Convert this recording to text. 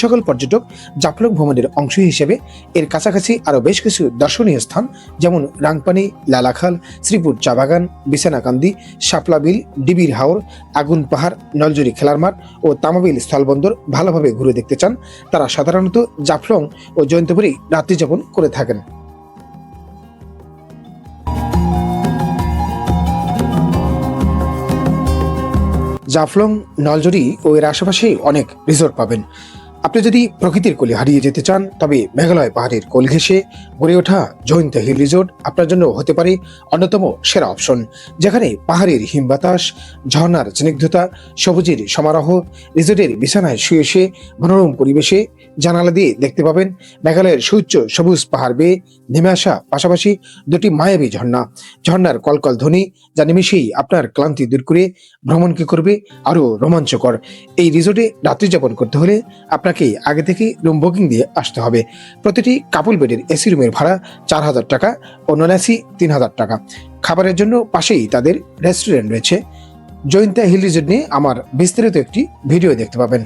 সকল পর্যটক জাফলং ভ্রমণের অংশ হিসেবে এর কাছাকাছি আরও বেশ কিছু দর্শনীয় স্থান যেমন রাংপানি, লালাখাল, শ্রীপুর চা বাগান, বিছানাকান্দি, শাপলা বিল, ডিবির হাওর, আগুন পাহাড়, নলজুরি খেলার মাঠ ও তামাবিল স্থলবন্দর ভালোভাবে ঘুরে দেখতে চান তারা সাধারণত জাফলং ও জয়ন্তপুরে রাত্রিযাপন করে থাকেন। জাফলং, নলজুরি ও এর আশেপাশে অনেক রিসোর্ট পাবেন। আপনি যদি প্রকৃতির কোলে হারিয়ে যেতে চান তবে মেঘালয় পাহাড়ের কোল ঘেঁষে গড়ে ওঠা জয়ন্ত হিল রিসোর্ট আপনার জন্য হতে পারে অন্যতম সেরা অপশন, যেখানে পাহাড়ের হিমবাতাস, ঝর্ণার স্নিগ্ধতা, সবুজের সমারোহ, রিসোর্টের বিছানায় শুয়ে শুয়ে মনোরম পরিবেশে জানালা দিয়ে দেখতে পাবেন মেঘালয়ের সুউচ্চ সবুজ পাহাড় বেয়ে নেমে আসা পাশাপাশি দুটি মায়াবী ঝর্ণার কলকল ধ্বনি, যা নিমেষেই আপনার ক্লান্তি দূর করে ভ্রমণকে করবে আরো রোমাঞ্চকর। এই রিসোর্টে রাত্রিযাপন করতে হলে আপনাকে আগে থেকে রুম বুকিং দিয়ে আসতে হবে। প্রতিটি কাপল বেডের এসি রুমের ভাড়া 4,000 টাকা ও নন এসি 3,000 টাকা। খাবারের জন্য পাশেই তাদের রেস্টুরেন্ট রয়েছে। জয়ন্তা হিল রিসোর্ট নিয়ে আমার বিস্তারিত একটি ভিডিও দেখতে পাবেন।